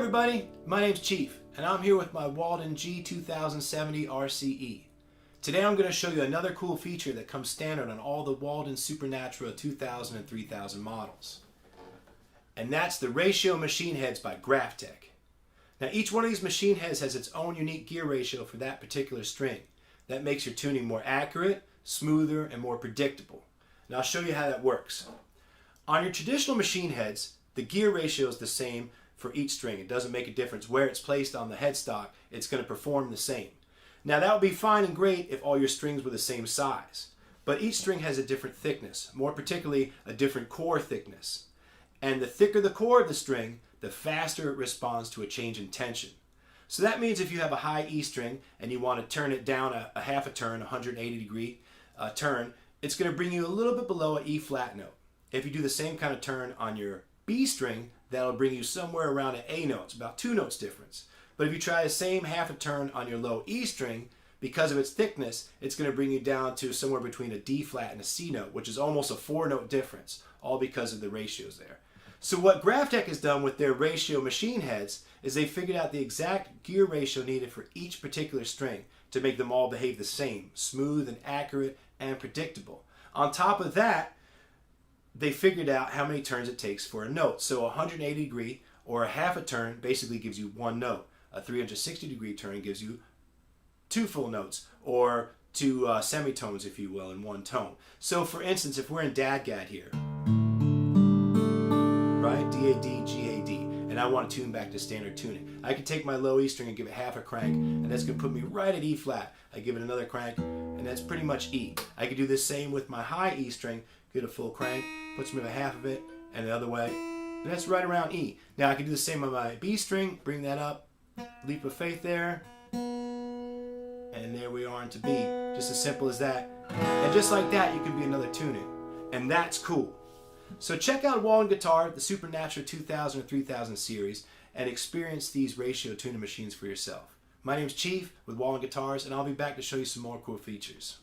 everybody, my name's Cheef, and I'm here with my Walden G2070 RCE. Today I'm going to show you another cool feature that comes standard on all the Walden Supernatural 2000 and 3000 models. And that's the ratio machine heads by Graphtec. Now each one of these machine heads has its own unique gear ratio for that particular string. That makes your tuning more accurate, smoother, and more predictable. Now I'll show you how that works. On your traditional machine heads, the gear ratio is the same for each string. It doesn't make a difference where it's placed on the headstock, it's going to perform the same. Now that would be fine and great if all your strings were the same size, but each string has a different thickness, more particularly a different core thickness. And the thicker the core of the string, the faster it responds to a change in tension. So that means if you have a high E string and you want to turn it down a half a turn, 180 degree turn, it's going to bring you a little bit below an E flat note. If you do the same kind of turn on your B string, that'll bring you somewhere around an A note. It's about 2 notes difference. But if you try the same half a turn on your low E string, because of its thickness, it's going to bring you down to somewhere between a D flat and a C note, which is almost a 4 note difference, all because of the ratios there. So what Graphtec has done with their ratio machine heads is they figured out the exact gear ratio needed for each particular string to make them all behave the same, smooth and accurate and predictable. On top of that, they figured out how many turns it takes for a note. So a 180 degree or a half a turn basically gives you 1 note. A 360 degree turn gives you 2 full notes, or 2 semitones, if you will, in 1 tone. So for instance, if we're in DAD-GAD here, right, D-A-D, G-A-D, and I want to tune back to standard tuning, I can take my low E string and give it half a crank, and that's going to put me right at E flat. I give it another crank, and that's pretty much E. I could do the same with my high E string, get a full crank, puts me at half of it, and the other way, and that's right around E. Now I can do the same on my B string, bring that up, leap of faith there, and there we are into B. Just as simple as that. And just like that, you can be another tuning. And that's cool. So check out Walden Guitar, the Supernatural 2000 or 3000 series, and experience these ratio tuning machines for yourself. My name's Cheef with Walden Guitars, and I'll be back to show you some more cool features.